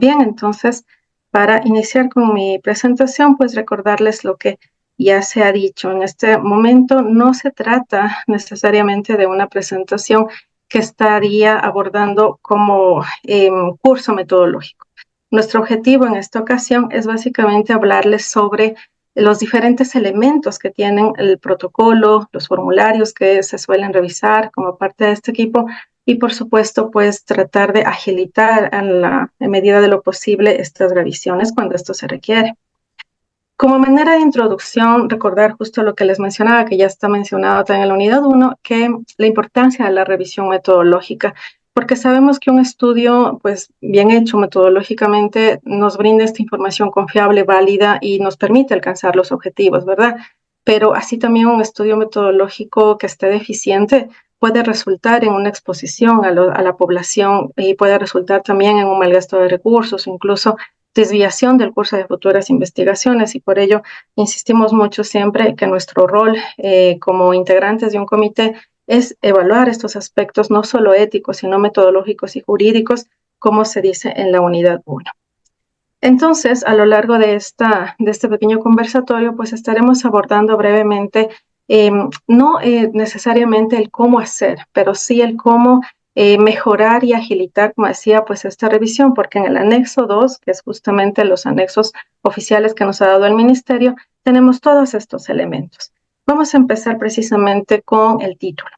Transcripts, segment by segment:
Bien, entonces, para iniciar con mi presentación, pues recordarles lo que ya se ha dicho. En este momento no se trata necesariamente de una presentación que estaría abordando como curso metodológico. Nuestro objetivo en esta ocasión es básicamente hablarles sobre los diferentes elementos que tienen el protocolo, los formularios que se suelen revisar como parte de este equipo y por supuesto pues tratar de agilitar en medida de lo posible estas revisiones cuando esto se requiere. Como manera de introducción, recordar justo lo que les mencionaba, que ya está mencionado también en la unidad 1, que la importancia de la revisión metodológica, porque sabemos que un estudio, pues bien hecho metodológicamente, nos brinda esta información confiable, válida y nos permite alcanzar los objetivos, ¿verdad? Pero así también un estudio metodológico que esté deficiente puede resultar en una exposición a la población y puede resultar también en un mal gasto de recursos, incluso desviación del curso de futuras investigaciones y por ello insistimos mucho siempre que nuestro rol como integrantes de un comité es evaluar estos aspectos no solo éticos, sino metodológicos y jurídicos, como se dice en la unidad 1. Entonces, a lo largo de este pequeño conversatorio, pues estaremos abordando brevemente, no necesariamente el cómo hacer, pero sí el cómo mejorar y agilitar, como decía, pues esta revisión, porque en el anexo 2, que es justamente los anexos oficiales que nos ha dado el Ministerio, tenemos todos estos elementos. Vamos a empezar precisamente con el título.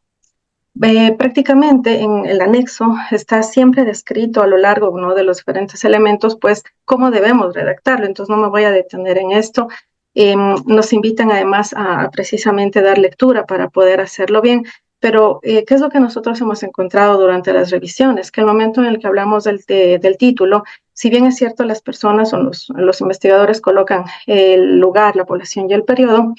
Prácticamente en el anexo está siempre descrito a lo largo, ¿no?, de los diferentes elementos, pues cómo debemos redactarlo. Entonces no me voy a detener en esto. Nos invitan además a precisamente dar lectura para poder hacerlo bien. Pero, ¿qué es lo que nosotros hemos encontrado durante las revisiones? Que el momento en el que hablamos del título, si bien es cierto, las personas o los investigadores colocan el lugar, la población y el periodo,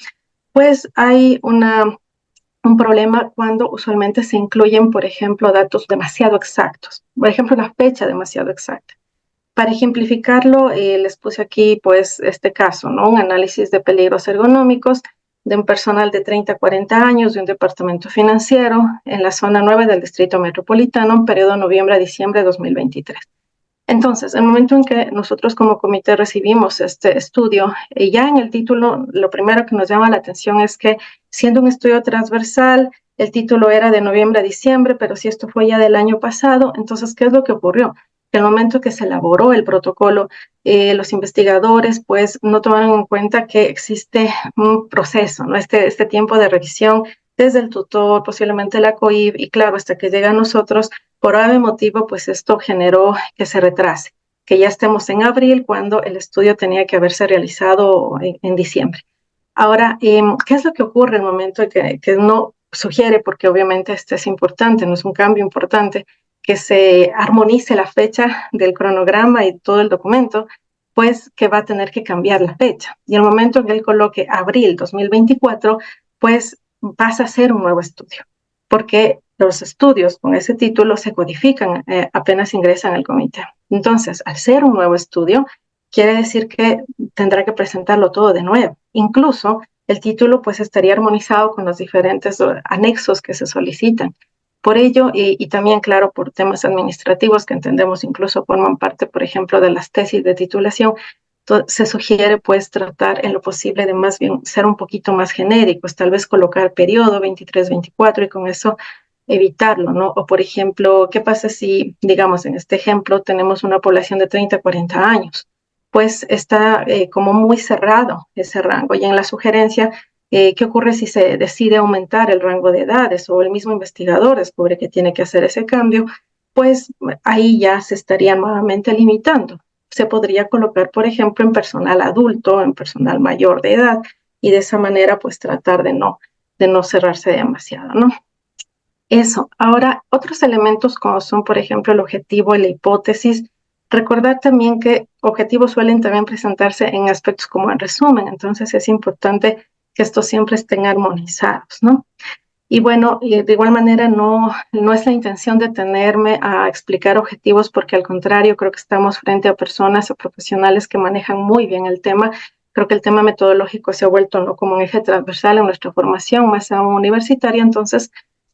pues hay un problema cuando usualmente se incluyen, por ejemplo, datos demasiado exactos. Por ejemplo, la fecha demasiado exacta. Para ejemplificarlo, les puse aquí, pues, este caso, ¿no? Un análisis de peligros ergonómicos de un personal de 30 a 40 años de un departamento financiero en la zona 9 del Distrito Metropolitano, periodo noviembre a diciembre de 2023. Entonces, el momento en que nosotros como comité recibimos este estudio, ya en el título, lo primero que nos llama la atención es que siendo un estudio transversal, el título era de noviembre a diciembre, pero si esto fue ya del año pasado, entonces, ¿qué es lo que ocurrió? Que el momento que se elaboró el protocolo, los investigadores pues no tomaron en cuenta que existe un proceso, ¿no? Este tiempo de revisión desde el tutor, posiblemente la COIB, y claro, hasta que llega a nosotros, por algún motivo, pues esto generó que se retrase, que ya estemos en abril cuando el estudio tenía que haberse realizado en diciembre. Ahora, ¿qué es lo que ocurre en el momento que uno sugiere, porque obviamente este es importante, no es un cambio importante, que se armonice la fecha del cronograma y todo el documento, pues que va a tener que cambiar la fecha. Y el momento en que él coloque abril 2024, pues pasa a ser un nuevo estudio, porque los estudios con ese título se codifican apenas ingresan al comité. Entonces, al ser un nuevo estudio, quiere decir que tendrá que presentarlo todo de nuevo. Incluso el título pues estaría armonizado con los diferentes anexos que se solicitan. Por ello, y también, claro, por temas administrativos que entendemos incluso forman parte, por ejemplo, de las tesis de titulación, se sugiere pues tratar en lo posible de más bien ser un poquito más genéricos, tal vez colocar periodo 23-24 y con eso evitarlo, ¿no? O por ejemplo, ¿qué pasa si, digamos, en este ejemplo tenemos una población de 30 a 40 años? Pues está como muy cerrado ese rango. Y en la sugerencia, ¿qué ocurre si se decide aumentar el rango de edades o el mismo investigador descubre que tiene que hacer ese cambio? Pues ahí ya se estaría nuevamente limitando. Se podría colocar, por ejemplo, en personal adulto, en personal mayor de edad, y de esa manera, pues tratar de no cerrarse demasiado, ¿no? Eso. Ahora, otros elementos como son, por ejemplo, el objetivo y la hipótesis. Recordar también que objetivos suelen también presentarse en aspectos como el resumen, entonces es importante que estos siempre estén armonizados, ¿no? Y bueno, de igual manera no es la intención detenerme a explicar objetivos porque al contrario creo que estamos frente a personas o profesionales que manejan muy bien el tema. Creo que el tema metodológico se ha vuelto no como un eje transversal en nuestra formación más aún universitaria, entonces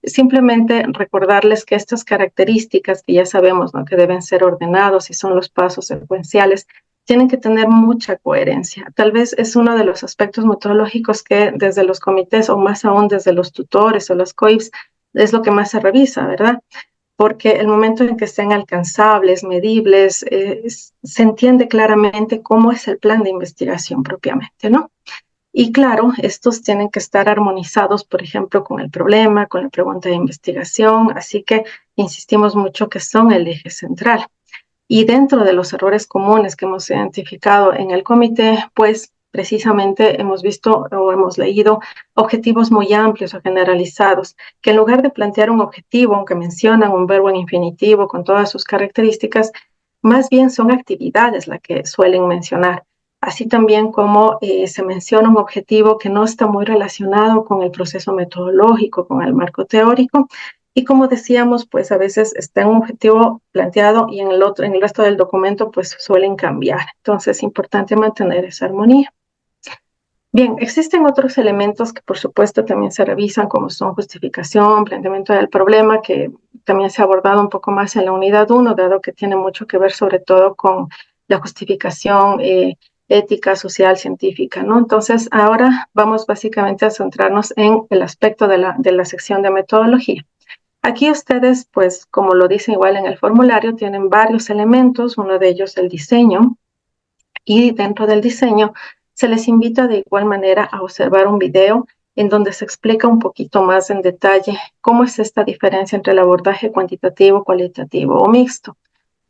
simplemente recordarles que estas características que ya sabemos, ¿no?, que deben ser ordenados y son los pasos secuenciales, tienen que tener mucha coherencia. Tal vez es uno de los aspectos metodológicos que desde los comités o más aún desde los tutores o los COIPs es lo que más se revisa, ¿verdad? Porque el momento en que estén alcanzables, medibles, se entiende claramente cómo es el plan de investigación propiamente, ¿no? Y claro, estos tienen que estar armonizados, por ejemplo, con el problema, con la pregunta de investigación, así que insistimos mucho que son el eje central. Y dentro de los errores comunes que hemos identificado en el comité, pues precisamente hemos visto o hemos leído objetivos muy amplios o generalizados, que en lugar de plantear un objetivo, aunque mencionan un verbo en infinitivo con todas sus características, más bien son actividades las que suelen mencionar. Así también como se menciona un objetivo que no está muy relacionado con el proceso metodológico, con el marco teórico, y como decíamos, pues a veces está un objetivo planteado y en el resto del documento, pues suelen cambiar. Entonces es importante mantener esa armonía. Bien, existen otros elementos que por supuesto también se revisan, como son justificación, planteamiento del problema, que también se ha abordado un poco más en la unidad 1, dado que tiene mucho que ver sobre todo con la justificación ética, social, científica, ¿no? Entonces ahora vamos básicamente a centrarnos en el aspecto de la sección de metodología. Aquí ustedes, pues, como lo dicen igual en el formulario, tienen varios elementos, uno de ellos el diseño, y dentro del diseño se les invita de igual manera a observar un video en donde se explica un poquito más en detalle cómo es esta diferencia entre el abordaje cuantitativo, cualitativo o mixto.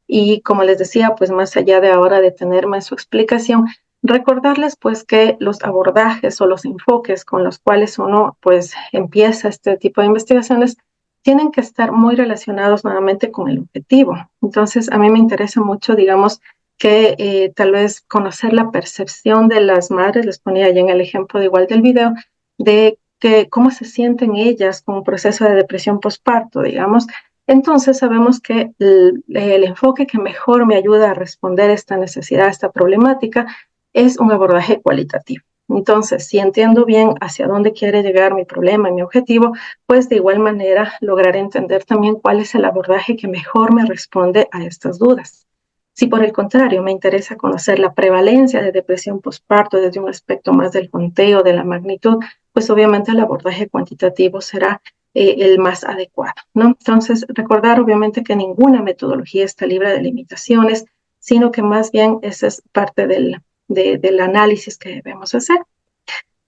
Y como les decía, pues más allá de ahora detenerme en su explicación, recordarles pues que los abordajes o los enfoques con los cuales uno pues empieza este tipo de investigaciones tienen que estar muy relacionados nuevamente con el objetivo. Entonces, a mí me interesa mucho, digamos, que tal vez conocer la percepción de las madres, les ponía ya en el ejemplo de igual del video, de que cómo se sienten ellas con un proceso de depresión postparto, digamos. Entonces sabemos que el enfoque que mejor me ayuda a responder esta necesidad, esta problemática, es un abordaje cualitativo. Entonces, si entiendo bien hacia dónde quiere llegar mi problema y mi objetivo, pues de igual manera lograr entender también cuál es el abordaje que mejor me responde a estas dudas. Si por el contrario me interesa conocer la prevalencia de depresión postparto desde un aspecto más del conteo, de la magnitud, pues obviamente el abordaje cuantitativo será el más adecuado, ¿no? Entonces, recordar obviamente que ninguna metodología está libre de limitaciones, sino que más bien esa es parte del análisis que debemos hacer.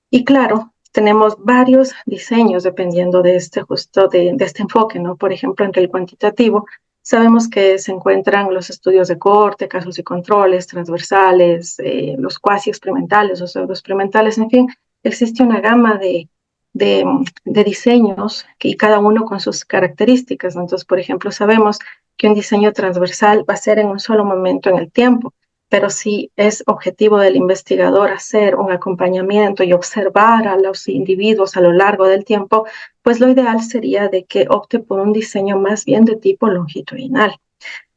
Y claro, tenemos varios diseños dependiendo de este enfoque, ¿no? Por ejemplo, entre el cuantitativo, sabemos que se encuentran los estudios de cohorte, casos y controles, transversales, los cuasi experimentales o pseudo experimentales, en fin, existe una gama de diseños y cada uno con sus características. Entonces, por ejemplo, sabemos que un diseño transversal va a ser en un solo momento en el tiempo, pero si es objetivo del investigador hacer un acompañamiento y observar a los individuos a lo largo del tiempo, pues lo ideal sería de que opte por un diseño más bien de tipo longitudinal.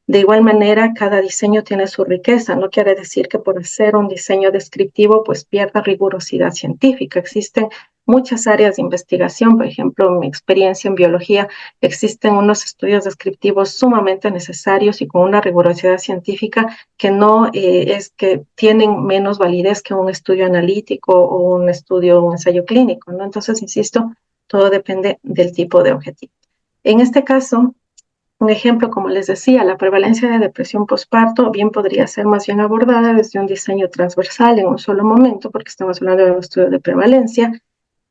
De igual manera, cada diseño tiene su riqueza. No quiere decir que por ser un diseño descriptivo, pues pierda rigurosidad científica. Existen muchas áreas de investigación. Por ejemplo, en mi experiencia en biología, existen unos estudios descriptivos sumamente necesarios y con una rigurosidad científica que no es que tienen menos validez que un estudio analítico o un estudio, un ensayo clínico, ¿no? Entonces, insisto, todo depende del tipo de objetivo. En este caso, un ejemplo, como les decía, la prevalencia de depresión postparto bien podría ser más bien abordada desde un diseño transversal en un solo momento, porque estamos hablando de un estudio de prevalencia,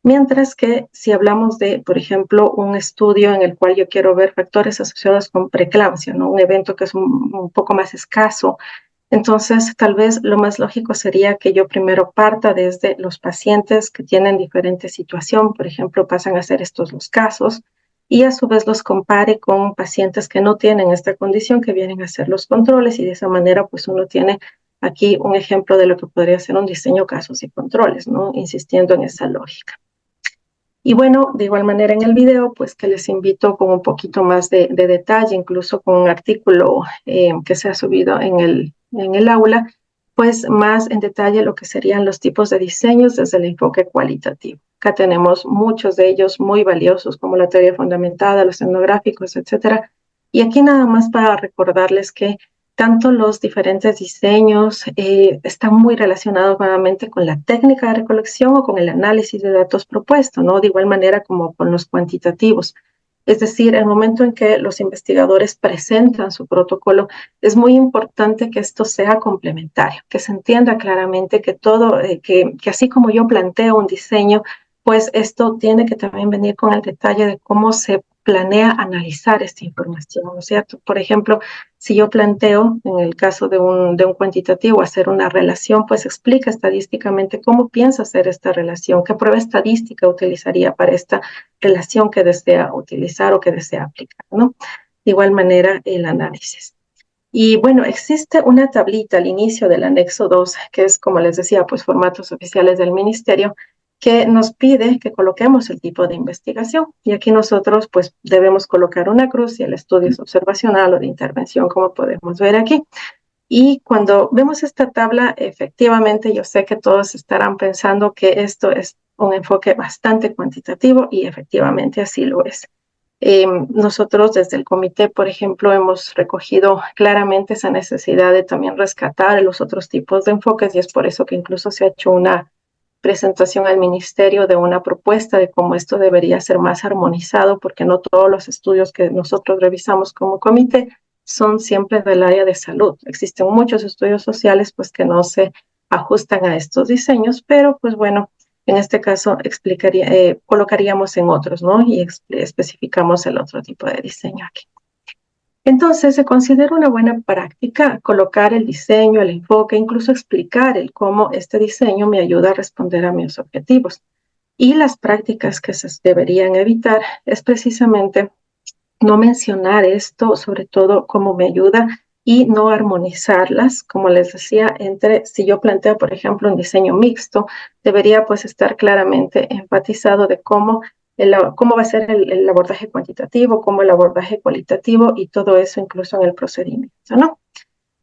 mientras que si hablamos de, por ejemplo, un estudio en el cual yo quiero ver factores asociados con preeclampsia, ¿no? Un evento que es un poco más escaso, entonces tal vez lo más lógico sería que yo primero parta desde los pacientes que tienen diferente situación, por ejemplo, pasan a ser estos los casos, y a su vez los compare con pacientes que no tienen esta condición, que vienen a hacer los controles, y de esa manera pues uno tiene aquí un ejemplo de lo que podría ser un diseño casos y controles, ¿no? Insistiendo en esa lógica. Y bueno, de igual manera en el video, pues que les invito con un poquito más de detalle, incluso con un artículo que se ha subido en el aula, pues más en detalle lo que serían los tipos de diseños desde el enfoque cualitativo. Acá tenemos muchos de ellos muy valiosos, como la teoría fundamentada, los etnográficos, etcétera. Y aquí nada más para recordarles que tanto los diferentes diseños están muy relacionados nuevamente con la técnica de recolección o con el análisis de datos propuesto, ¿no? De igual manera como con los cuantitativos. Es decir, el momento en que los investigadores presentan su protocolo, es muy importante que esto sea complementario, que se entienda claramente que todo, que así como yo planteo un diseño, pues esto tiene que también venir con el detalle de cómo se planea analizar esta información, ¿no es cierto? Por ejemplo, si yo planteo, en el caso de un cuantitativo, hacer una relación, pues explica estadísticamente cómo piensa hacer esta relación, qué prueba estadística utilizaría para esta relación que desea utilizar o que desea aplicar, ¿no? De igual manera, el análisis. Y bueno, existe una tablita al inicio del anexo 2, que es, como les decía, pues formatos oficiales del ministerio, que nos pide que coloquemos el tipo de investigación. Y aquí nosotros pues debemos colocar una cruz si el estudio es observacional o de intervención, como podemos ver aquí. Y cuando vemos esta tabla, efectivamente yo sé que todos estarán pensando que esto es un enfoque bastante cuantitativo y efectivamente así lo es. Nosotros desde el comité, por ejemplo, hemos recogido claramente esa necesidad de también rescatar los otros tipos de enfoques y es por eso que incluso se ha hecho una presentación al ministerio de una propuesta de cómo esto debería ser más armonizado, porque no todos los estudios que nosotros revisamos como comité son siempre del área de salud. Existen muchos estudios sociales pues que no se ajustan a estos diseños, pero pues bueno, en este caso colocaríamos en otros, ¿no? Y especificamos el otro tipo de diseño aquí. Entonces, se considera una buena práctica colocar el diseño, el enfoque, incluso explicar el cómo este diseño me ayuda a responder a mis objetivos. Y las prácticas que se deberían evitar es precisamente no mencionar esto, sobre todo cómo me ayuda y no armonizarlas, como les decía, entre si yo planteo, por ejemplo, un diseño mixto, debería pues estar claramente enfatizado de cómo va a ser el abordaje cuantitativo, cómo el abordaje cualitativo y todo eso incluso en el procedimiento, ¿no?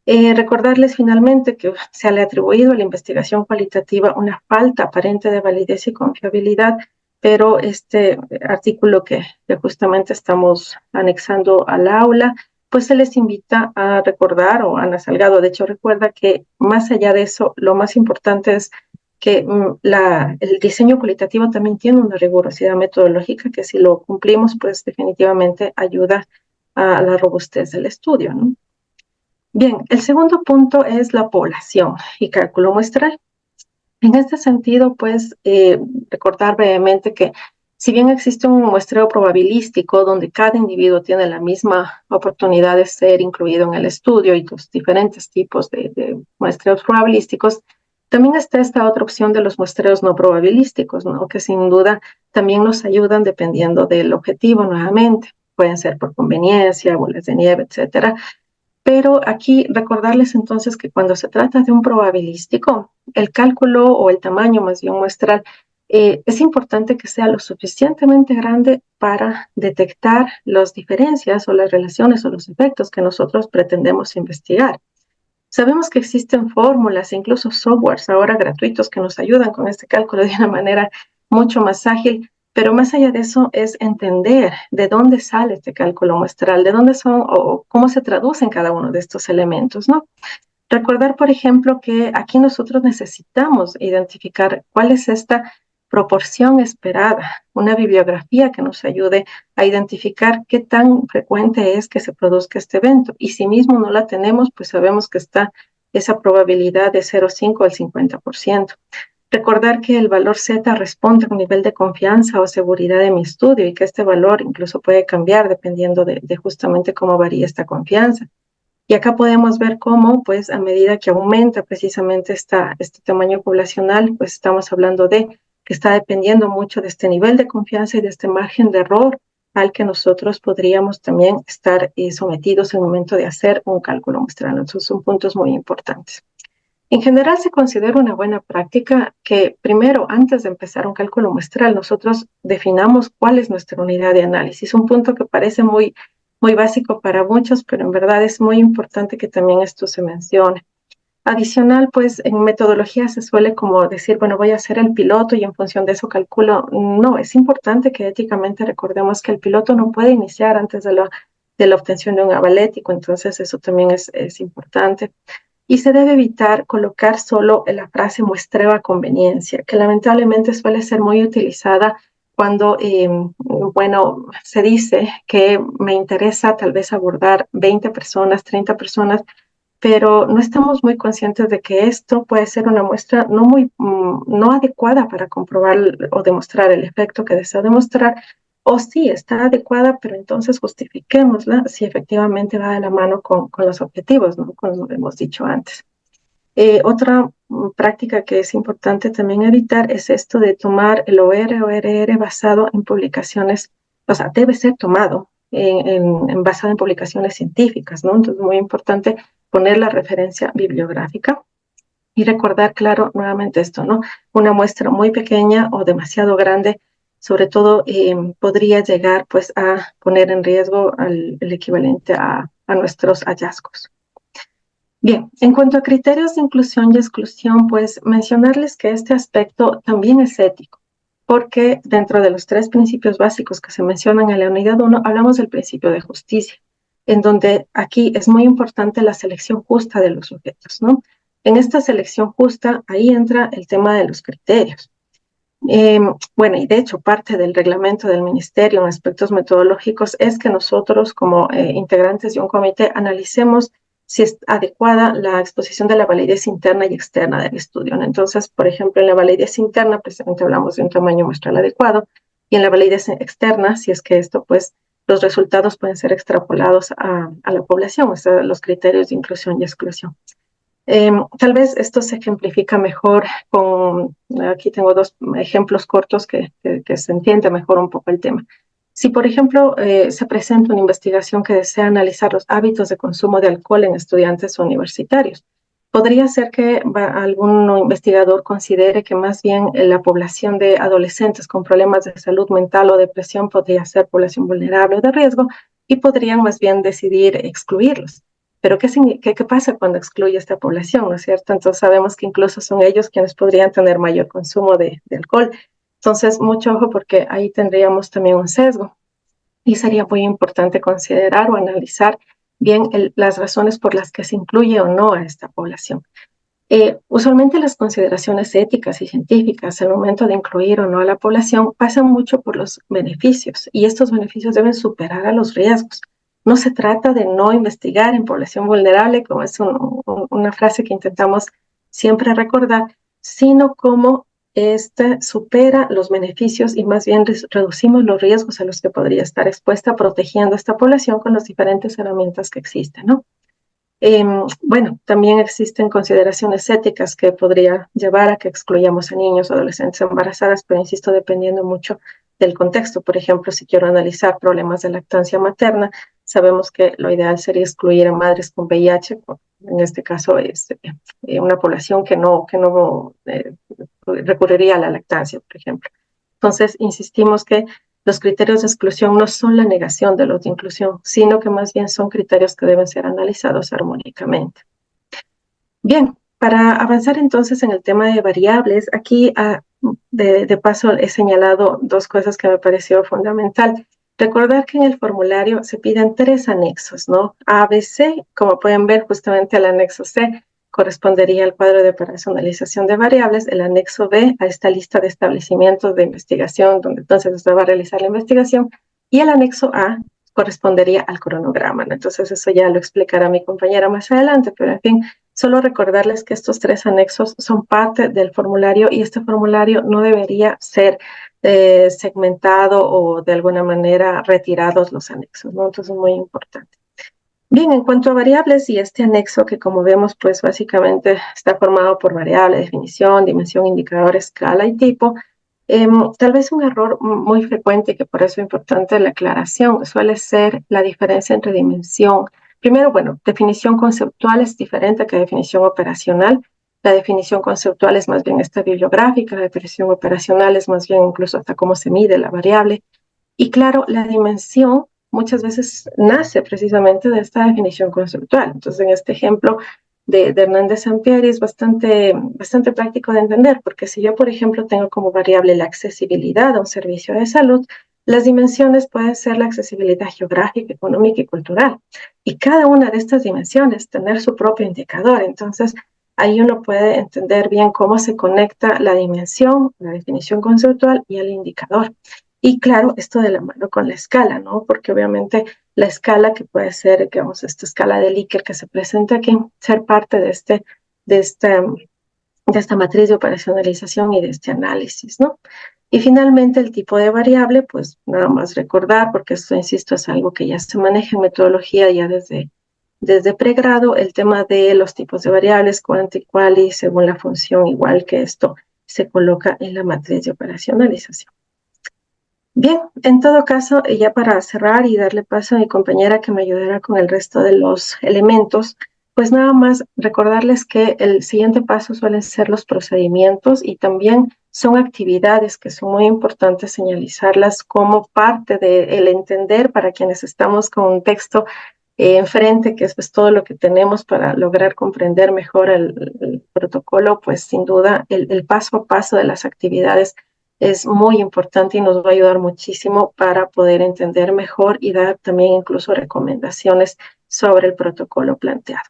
Recordarles finalmente que se le ha atribuido a la investigación cualitativa una falta aparente de validez y confiabilidad, pero este artículo que justamente estamos anexando al aula, pues se les invita a recordar, o Ana Salgado, de hecho, recuerda que más allá de eso, lo más importante es que el diseño cualitativo también tiene una rigurosidad metodológica que si lo cumplimos, pues definitivamente ayuda a la robustez del estudio, ¿no? Bien, el segundo punto es la población y cálculo muestral. En este sentido, pues, recordar brevemente que si bien existe un muestreo probabilístico donde cada individuo tiene la misma oportunidad de ser incluido en el estudio y los diferentes tipos de muestreos probabilísticos, también está esta otra opción de los muestreos no probabilísticos, ¿no? Que sin duda también nos ayudan dependiendo del objetivo nuevamente. Pueden ser por conveniencia, bolas de nieve, etcétera. Pero aquí recordarles entonces que cuando se trata de un probabilístico, el cálculo o el tamaño más bien muestral, es importante que sea lo suficientemente grande para detectar las diferencias o las relaciones o los efectos que nosotros pretendemos investigar. Sabemos que existen fórmulas e incluso softwares ahora gratuitos que nos ayudan con este cálculo de una manera mucho más ágil, pero más allá de eso es entender de dónde sale este cálculo muestral, de dónde son o cómo se traducen cada uno de estos elementos, ¿no? Recordar, por ejemplo, que aquí nosotros necesitamos identificar cuál es esta proporción esperada, una bibliografía que nos ayude a identificar qué tan frecuente es que se produzca este evento. Y si mismo no la tenemos, pues sabemos que está esa probabilidad de 0,5 al 50%. Recordar que el valor Z responde a un nivel de confianza o seguridad de mi estudio y que este valor incluso puede cambiar dependiendo de justamente cómo varía esta confianza. Y acá podemos ver cómo, pues, a medida que aumenta precisamente este tamaño poblacional, pues estamos hablando de que está dependiendo mucho de este nivel de confianza y de este margen de error al que nosotros podríamos también estar sometidos en el momento de hacer un cálculo muestral. Entonces, son puntos muy importantes. En general, se considera una buena práctica que primero, antes de empezar un cálculo muestral, nosotros definamos cuál es nuestra unidad de análisis. Un punto que parece muy básico para muchos, pero en verdad es muy importante que también esto se mencione. Adicional, pues en metodología se suele como decir, bueno, voy a hacer el piloto y en función de eso calculo. No, es importante que éticamente recordemos que el piloto no puede iniciar antes de la obtención de un aval ético, entonces eso también es importante. Y se debe evitar colocar solo la frase muestreo a conveniencia, que lamentablemente suele ser muy utilizada cuando, bueno, se dice que me interesa tal vez abordar 20 personas, 30 personas, pero no estamos muy conscientes de que esto puede ser una muestra no adecuada para comprobar o demostrar el efecto que desea demostrar, o sí está adecuada, pero entonces justifiquémosla si efectivamente va de la mano con los objetivos, ¿no? Como hemos dicho antes. Otra práctica que es importante también evitar es esto de tomar el ORR basado en publicaciones, o sea, debe ser tomado basado en publicaciones científicas, ¿no? Entonces, muy importante poner la referencia bibliográfica y recordar, claro, nuevamente esto, ¿no? Una muestra muy pequeña o demasiado grande, sobre todo, podría llegar, pues, a poner en riesgo el equivalente a nuestros hallazgos. Bien, en cuanto a criterios de inclusión y exclusión, pues mencionarles que este aspecto también es ético, porque dentro de los 3 principios básicos que se mencionan en la unidad 1, hablamos del principio de justicia, en donde aquí es muy importante la selección justa de los sujetos, ¿no? En esta selección justa, ahí entra el tema de los criterios. Bueno, y de hecho parte del reglamento del ministerio en aspectos metodológicos es que nosotros como integrantes de un comité analicemos si es adecuada la exposición de la validez interna y externa del estudio, ¿no? Entonces, por ejemplo, en la validez interna, precisamente hablamos de un tamaño muestral adecuado, y en la validez externa, si es que esto, pues, los resultados pueden ser extrapolados a la población, o sea, los criterios de inclusión y exclusión. Tal vez esto se ejemplifica mejor con, aquí tengo 2 ejemplos cortos que se entiende mejor un poco el tema. Si, por ejemplo, se presenta una investigación que desea analizar los hábitos de consumo de alcohol en estudiantes universitarios, podría ser que algún investigador considere que más bien la población de adolescentes con problemas de salud mental o depresión podría ser población vulnerable o de riesgo y podrían más bien decidir excluirlos. Pero ¿qué pasa cuando excluye esta población, no es cierto? Entonces sabemos que incluso son ellos quienes podrían tener mayor consumo de alcohol. Entonces, mucho ojo porque ahí tendríamos también un sesgo y sería muy importante considerar o analizar bien las razones por las que se incluye o no a esta población. Usualmente las consideraciones éticas y científicas al momento de incluir o no a la población pasan mucho por los beneficios y estos beneficios deben superar a los riesgos. No se trata de no investigar en población vulnerable, como es una frase que intentamos siempre recordar, sino cómo este supera los beneficios y más bien reducimos los riesgos a los que podría estar expuesta protegiendo a esta población con las diferentes herramientas que existen, ¿no? Bueno, también existen consideraciones éticas que podría llevar a que excluyamos a niños o adolescentes embarazadas, pero insisto, dependiendo mucho del contexto. Por ejemplo, si quiero analizar problemas de lactancia materna, sabemos que lo ideal sería excluir a madres con VIH, en este caso es una población que no recurriría a la lactancia, por ejemplo. Entonces, insistimos que los criterios de exclusión no son la negación de los de inclusión, sino que más bien son criterios que deben ser analizados armónicamente. Bien, para avanzar entonces en el tema de variables, aquí de paso he señalado 2 cosas que me pareció fundamental. Recordar que en el formulario se piden 3 anexos, ¿no? A, B, C, como pueden ver justamente el anexo C correspondería al cuadro de personalización de variables, el anexo B a esta lista de establecimientos de investigación donde entonces se va a realizar la investigación y el anexo A correspondería al cronograma, ¿no? Entonces eso ya lo explicará mi compañera más adelante, pero en fin, solo recordarles que estos 3 anexos son parte del formulario y este formulario no debería ser segmentado o de alguna manera retirados los anexos, ¿no? Entonces es muy importante. Bien, en cuanto a variables y este anexo que como vemos pues básicamente está formado por variable, definición, dimensión, indicador, escala y tipo, tal vez un error muy frecuente que por eso es importante la aclaración suele ser la diferencia entre dimensión. Primero, bueno, definición conceptual es diferente que definición operacional. La definición conceptual es más bien esta bibliográfica, la definición operacional es más bien incluso hasta cómo se mide la variable. Y claro, la dimensión muchas veces nace precisamente de esta definición conceptual. Entonces, en este ejemplo, de Hernández Sampieri es bastante práctico de entender, porque si yo, por ejemplo, tengo como variable la accesibilidad a un servicio de salud, las dimensiones pueden ser la accesibilidad geográfica, económica y cultural. Y cada una de estas dimensiones tener su propio indicador. Entonces, ahí uno puede entender bien cómo se conecta la dimensión, la definición conceptual y el indicador. Y claro, esto de la mano con la escala, ¿no? Porque obviamente la escala que puede ser, digamos, esta escala de Likert que se presenta aquí, ser parte de este, de esta matriz de operacionalización y de este análisis, ¿no? Y finalmente el tipo de variable, pues nada más recordar, porque esto, insisto, es algo que ya se maneja en metodología ya desde pregrado, el tema de los tipos de variables, cuant y quali, según la función, igual que esto se coloca en la matriz de operacionalización. Bien, en todo caso, ya para cerrar y darle paso a mi compañera que me ayudará con el resto de los elementos, pues nada más recordarles que el siguiente paso suelen ser los procedimientos y también son actividades que son muy importantes señalizarlas como parte del entender para quienes estamos con un texto enfrente, que es pues, todo lo que tenemos para lograr comprender mejor el protocolo, pues sin duda el paso a paso de las actividades es muy importante y nos va a ayudar muchísimo para poder entender mejor y dar también incluso recomendaciones sobre el protocolo planteado.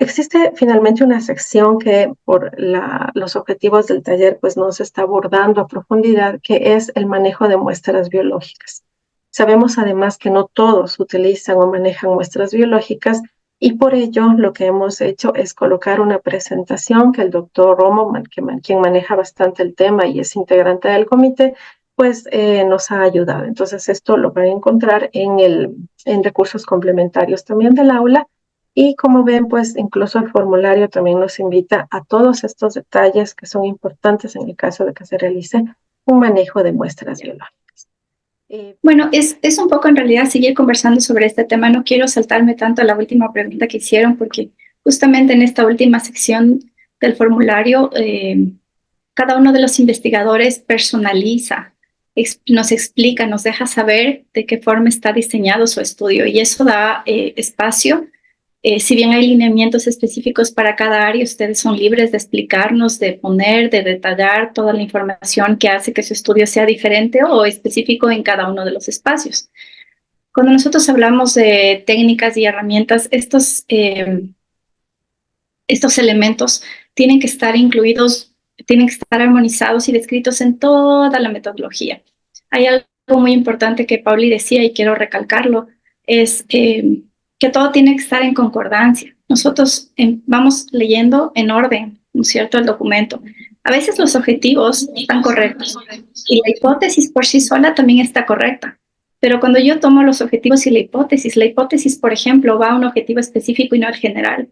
Existe finalmente una sección que por los objetivos del taller pues no se está abordando a profundidad, que es el manejo de muestras biológicas. Sabemos además que no todos utilizan o manejan muestras biológicas y por ello lo que hemos hecho es colocar una presentación que el doctor Romo, quien maneja bastante el tema y es integrante del comité, pues nos ha ayudado. Entonces esto lo van a encontrar en recursos complementarios también del aula. Y como ven, pues incluso el formulario también nos invita a todos estos detalles que son importantes en el caso de que se realice un manejo de muestras biológicas. Bueno, es un poco en realidad seguir conversando sobre este tema. No quiero saltarme tanto a la última pregunta que hicieron porque justamente en esta última sección del formulario, cada uno de los investigadores personaliza, nos explica, nos deja saber de qué forma está diseñado su estudio y eso da espacio. Si bien hay lineamientos específicos para cada área, ustedes son libres de explicarnos, de poner, de detallar toda la información que hace que su estudio sea diferente o específico en cada uno de los espacios. Cuando nosotros hablamos de técnicas y herramientas, estos elementos tienen que estar incluidos, tienen que estar armonizados y descritos en toda la metodología. Hay algo muy importante que Pauli decía y quiero recalcarlo, es que todo tiene que estar en concordancia. Nosotros vamos leyendo en orden, ¿no es cierto?, el documento. A veces los objetivos están correctos y la hipótesis por sí sola también está correcta. Pero cuando yo tomo los objetivos y la hipótesis, por ejemplo, va a un objetivo específico y no al general.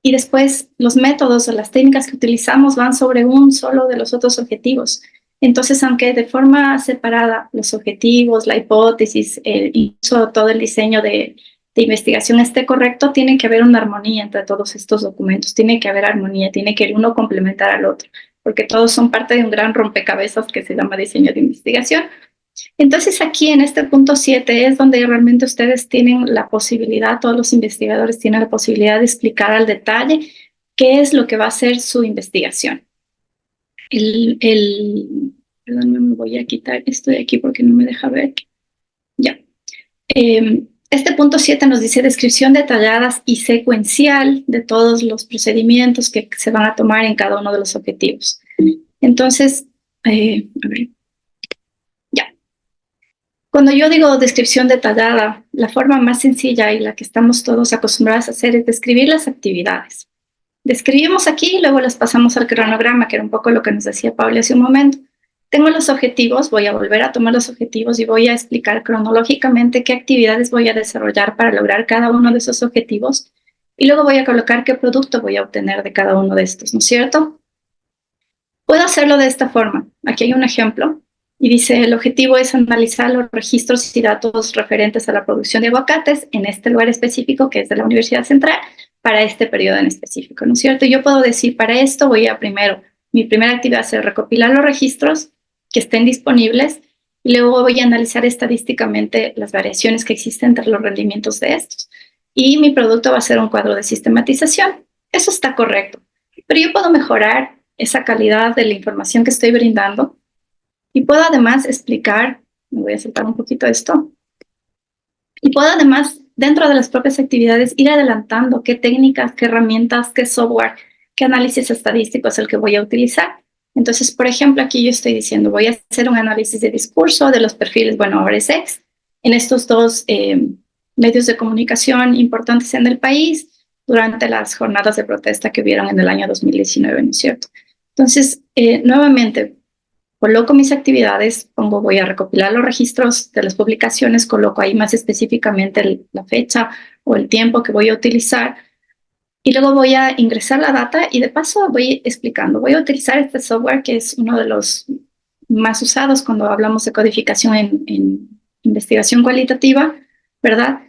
Y después los métodos o las técnicas que utilizamos van sobre un solo de los otros objetivos. Entonces, aunque de forma separada los objetivos, la hipótesis, incluso todo el diseño de investigación esté correcto, tiene que haber una armonía entre todos estos documentos, tiene que haber armonía, tiene que uno complementar al otro, porque todos son parte de un gran rompecabezas que se llama diseño de investigación. Entonces aquí en este punto 7 es donde realmente ustedes tienen la posibilidad, todos los investigadores tienen la posibilidad de explicar al detalle qué es lo que va a ser su investigación. Perdón, me voy a quitar esto de aquí porque no me deja ver. Ya. Este punto 7 nos dice descripción detallada y secuencial de todos los procedimientos que se van a tomar en cada uno de los objetivos. Entonces, a ver. Ya. Cuando yo digo descripción detallada, la forma más sencilla y la que estamos todos acostumbrados a hacer es describir las actividades. Describimos aquí y luego las pasamos al cronograma, que era un poco lo que nos decía Pablo hace un momento. Tengo los objetivos, voy a volver a tomar los objetivos y voy a explicar cronológicamente qué actividades voy a desarrollar para lograr cada uno de esos objetivos y luego voy a colocar qué producto voy a obtener de cada uno de estos, ¿no es cierto? Puedo hacerlo de esta forma. Aquí hay un ejemplo y dice, el objetivo es analizar los registros y datos referentes a la producción de aguacates en este lugar específico que es de la Universidad Central para este periodo en específico, ¿no es cierto? Yo puedo decir, para esto voy a mi primera actividad es recopilar los registros que estén disponibles y luego voy a analizar estadísticamente las variaciones que existen entre los rendimientos de estos. y mi producto va a ser un cuadro de sistematización. Eso está correcto, pero yo puedo mejorar esa calidad de la información que estoy brindando y puedo además explicar, me voy a saltar un poquito esto, y puedo además, dentro de las propias actividades, ir adelantando qué técnicas, qué herramientas, qué software, qué análisis estadístico es el que voy a utilizar. Entonces, por ejemplo, aquí yo estoy diciendo, voy a hacer un análisis de discurso de los perfiles, bueno, ahora es ex, en estos dos medios de comunicación importantes en el país durante las jornadas de protesta que hubieron en el año 2019, ¿no es cierto? Entonces, nuevamente, coloco mis actividades, pongo, voy a recopilar los registros de las publicaciones, coloco ahí más específicamente la fecha o el tiempo que voy a utilizar y luego voy a ingresar la data y de paso voy explicando. Voy a utilizar este software que es uno de los más usados cuando hablamos de codificación en investigación cualitativa, ¿verdad?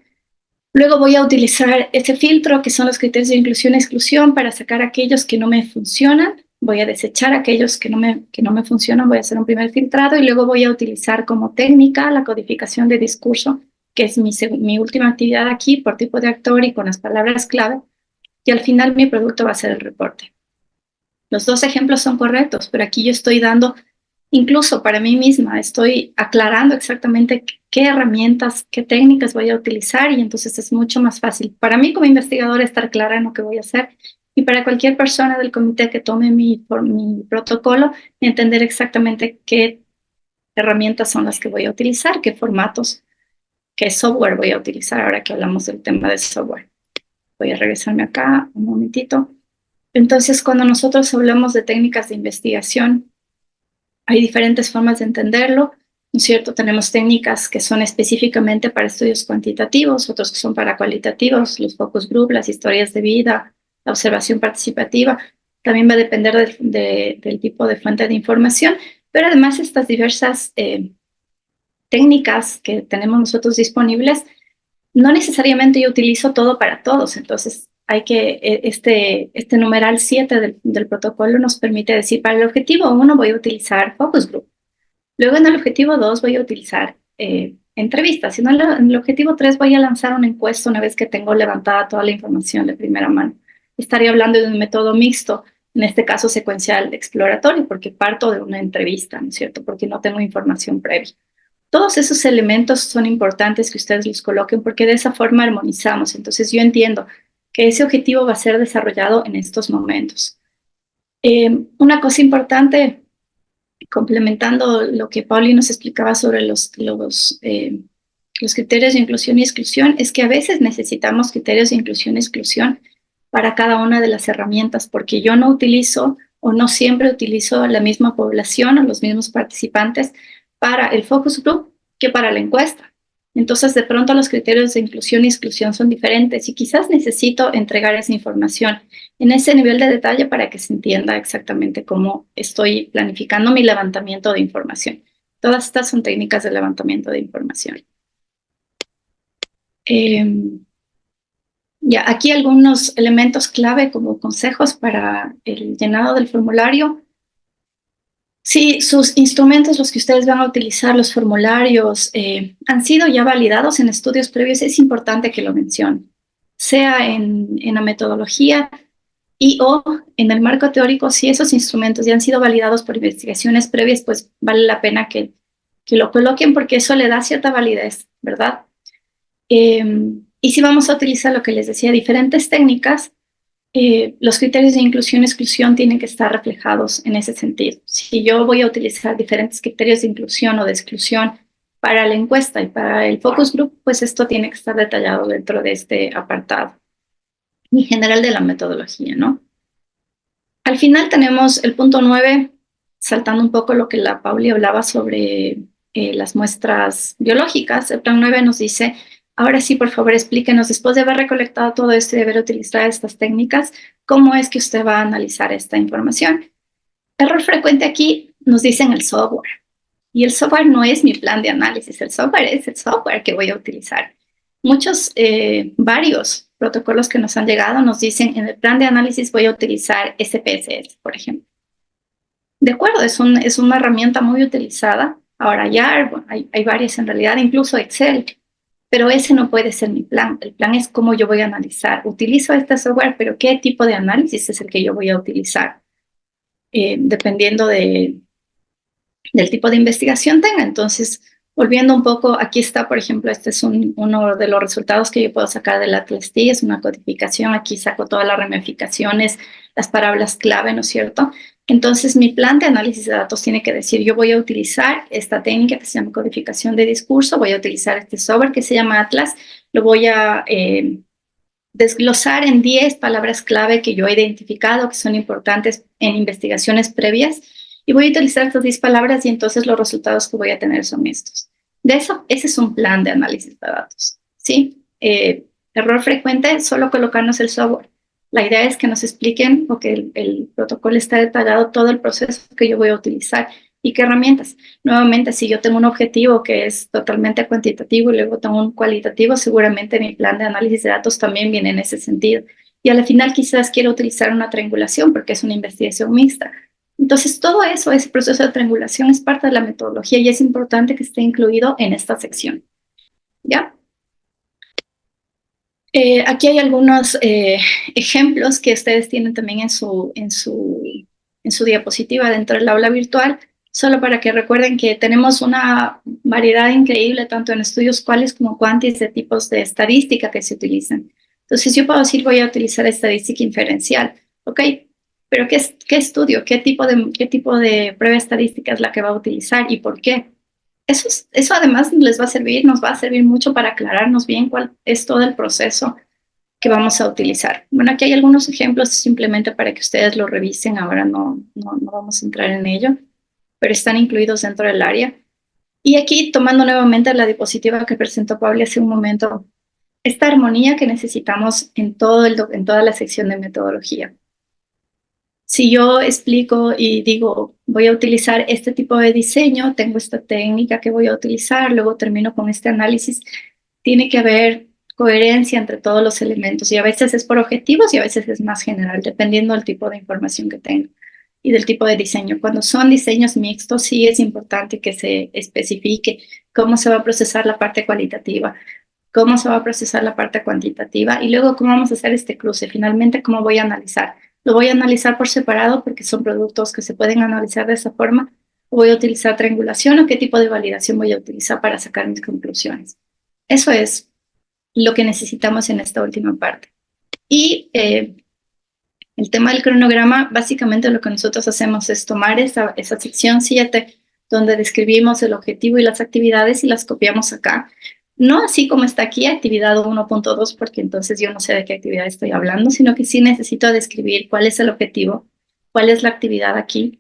Luego voy a utilizar ese filtro que son los criterios de inclusión y exclusión para sacar aquellos que no me funcionan. Voy a desechar aquellos que no me funcionan, voy a hacer un primer filtrado y luego voy a utilizar como técnica la codificación de discurso, que es mi última actividad aquí por tipo de actor y con las palabras clave. Y al final mi producto va a ser el reporte. Los dos ejemplos son correctos, pero aquí yo estoy dando, incluso para mí misma, estoy aclarando exactamente qué herramientas, qué técnicas voy a utilizar y entonces es mucho más fácil para mí como investigadora estar clara en lo que voy a hacer y para cualquier persona del comité que tome mi protocolo, entender exactamente qué herramientas son las que voy a utilizar, qué formatos, qué software voy a utilizar ahora que hablamos del tema de software. Voy a regresarme acá un momentito. Entonces, cuando nosotros hablamos de técnicas de investigación, hay diferentes formas de entenderlo, ¿no es cierto? Tenemos técnicas que son específicamente para estudios cuantitativos, otros que son para cualitativos, los focus group, las historias de vida, la observación participativa. También va a depender del tipo de fuente de información, pero además estas diversas técnicas que tenemos nosotros disponibles, no necesariamente yo utilizo todo para todos, entonces hay que, este numeral 7 del protocolo nos permite decir, para el objetivo 1 voy a utilizar focus group, luego en el objetivo 2 voy a utilizar entrevistas, y en el objetivo 3 voy a lanzar una encuesta una vez que tengo levantada toda la información de primera mano. Estaría hablando de un método mixto, en este caso secuencial exploratorio, porque parto de una entrevista, ¿no es cierto? Porque no tengo información previa. Todos esos elementos son importantes que ustedes los coloquen porque de esa forma armonizamos. Entonces yo entiendo que ese objetivo va a ser desarrollado en estos momentos. Una cosa importante, complementando lo que Pauli nos explicaba sobre los criterios de inclusión y exclusión, es que a veces necesitamos criterios de inclusión y exclusión para cada una de las herramientas, porque yo no utilizo o no siempre utilizo la misma población o los mismos participantes para el focus group que para la encuesta. Entonces, de pronto los criterios de inclusión y exclusión son diferentes y quizás necesito entregar esa información en ese nivel de detalle para que se entienda exactamente cómo estoy planificando mi levantamiento de información. Todas estas son técnicas de levantamiento de información. Ya, aquí algunos elementos clave como consejos para el llenado del formulario. Si sus instrumentos, los que ustedes van a utilizar, los formularios, han sido ya validados en estudios previos, es importante que lo mencionen, sea en la metodología y o en el marco teórico. Si esos instrumentos ya han sido validados por investigaciones previas, pues vale la pena que lo coloquen porque eso le da cierta validez, ¿verdad? Y si vamos a utilizar lo que les decía, diferentes técnicas, los criterios de inclusión y exclusión tienen que estar reflejados en ese sentido. Si yo voy a utilizar diferentes criterios de inclusión o de exclusión para la encuesta y para el focus group, pues esto tiene que estar detallado dentro de este apartado en general de la metodología, ¿no? Al final tenemos el punto 9, saltando un poco lo que la Pauli hablaba sobre las muestras biológicas. El plan 9 nos dice, ahora sí, por favor, explíquenos, después de haber recolectado todo esto y de haber utilizado estas técnicas, ¿cómo es que usted va a analizar esta información? Error frecuente aquí nos dicen el software. Y el software no es mi plan de análisis, el software es el software que voy a utilizar. Varios protocolos que nos han llegado nos dicen, en el plan de análisis voy a utilizar SPSS, por ejemplo. De acuerdo, es una herramienta muy utilizada. Ahora ya, bueno, hay varias en realidad, incluso Excel. pero ese no puede ser mi plan. El plan es cómo yo voy a analizar. Utilizo este software, pero ¿qué tipo de análisis es el que yo voy a utilizar? Dependiendo del tipo de investigación tenga. Entonces, volviendo un poco, aquí está, por ejemplo, este es uno de los resultados que yo puedo sacar del Atlas T, es una codificación, aquí saco todas las ramificaciones, las palabras clave, ¿no es cierto? Entonces, mi plan de análisis de datos tiene que decir, yo voy a utilizar esta técnica que se llama codificación de discurso, voy a utilizar este software que se llama Atlas, lo voy a desglosar en 10 palabras clave que yo he identificado, que son importantes en investigaciones previas, y voy a utilizar estas 10 palabras y entonces los resultados que voy a tener son estos. De eso, ese es un plan de análisis de datos, ¿sí? Error frecuente, solo colocarnos el software. La idea es que nos expliquen o que el protocolo está detallado todo el proceso que yo voy a utilizar y qué herramientas. Nuevamente, si yo tengo un objetivo que es totalmente cuantitativo y luego tengo un cualitativo, seguramente mi plan de análisis de datos también viene en ese sentido. Y al final quizás quiero utilizar una triangulación porque es una investigación mixta. Entonces, todo eso, ese proceso de triangulación es parte de la metodología y es importante que esté incluido en esta sección. ¿Ya? Aquí hay algunos ejemplos que ustedes tienen también en su diapositiva dentro del aula virtual, solo para que recuerden que tenemos una variedad increíble tanto en estudios cuales como cuantis de tipos de estadística que se utilizan. Entonces yo puedo decir voy a utilizar estadística inferencial, ¿ok? Pero ¿qué estudio, qué tipo de prueba estadística es la que va a utilizar y por qué? Eso además les va a servir, nos va a servir mucho para aclararnos bien cuál es todo el proceso que vamos a utilizar. Bueno, aquí hay algunos ejemplos simplemente para que ustedes lo revisen. Ahora no vamos a entrar en ello, pero están incluidos dentro del área. Y aquí, tomando nuevamente la diapositiva que presentó Pablo hace un momento, esta armonía que necesitamos en toda la sección de metodología. Si yo explico y digo, voy a utilizar este tipo de diseño, tengo esta técnica que voy a utilizar, luego termino con este análisis, tiene que haber coherencia entre todos los elementos y a veces es por objetivos y a veces es más general, dependiendo del tipo de información que tengo y del tipo de diseño. Cuando son diseños mixtos, sí es importante que se especifique cómo se va a procesar la parte cualitativa, cómo se va a procesar la parte cuantitativa y luego cómo vamos a hacer este cruce, finalmente cómo voy a analizar. Lo voy a analizar por separado porque son productos que se pueden analizar de esa forma. O voy a utilizar triangulación o qué tipo de validación voy a utilizar para sacar mis conclusiones. Eso es lo que necesitamos en esta última parte. Y el tema del cronograma, básicamente lo que nosotros hacemos es tomar esa sección 7, donde describimos el objetivo y las actividades y las copiamos acá. No así como está aquí, actividad 1.2, porque entonces yo no sé de qué actividad estoy hablando, sino que sí necesito describir cuál es el objetivo, cuál es la actividad aquí,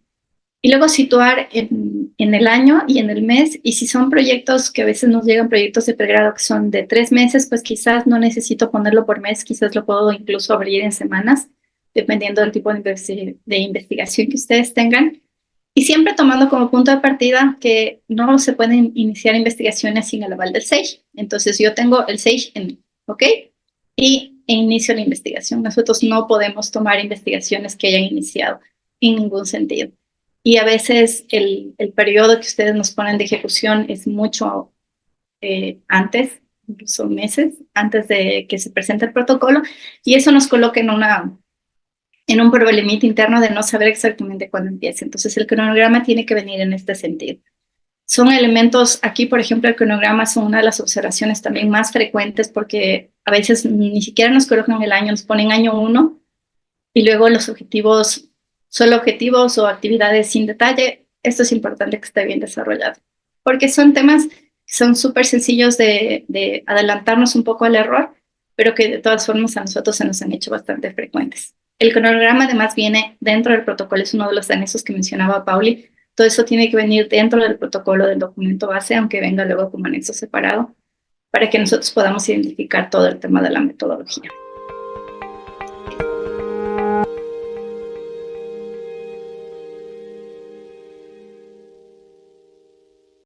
y luego situar en el año y en el mes, y si son proyectos que a veces nos llegan proyectos de pregrado que son de 3 meses, pues quizás no necesito ponerlo por mes, quizás lo puedo incluso abrir en semanas, dependiendo del tipo de investigación que ustedes tengan. Y siempre tomando como punto de partida que no se pueden iniciar investigaciones sin el aval del SAGE. Entonces yo tengo el SAGE ¿ok? E inicio la investigación. Nosotros no podemos tomar investigaciones que hayan iniciado en ningún sentido. Y a veces el periodo que ustedes nos ponen de ejecución es mucho antes, incluso meses, antes de que se presente el protocolo, y eso nos coloca en un problemita interno de no saber exactamente cuándo empieza. Entonces, el cronograma tiene que venir en este sentido. Son elementos, aquí, por ejemplo, el cronograma son una de las observaciones también más frecuentes porque a veces ni siquiera nos colocan el año, nos ponen año 1 y luego los objetivos, solo objetivos o actividades sin detalle. Esto es importante que esté bien desarrollado, porque son temas que son súper sencillos de adelantarnos un poco al error, pero que de todas formas a nosotros se nos han hecho bastante frecuentes. El cronograma además viene dentro del protocolo, es uno de los anexos que mencionaba Pauli. Todo eso tiene que venir dentro del protocolo del documento base, aunque venga luego como anexo separado, para que nosotros podamos identificar todo el tema de la metodología.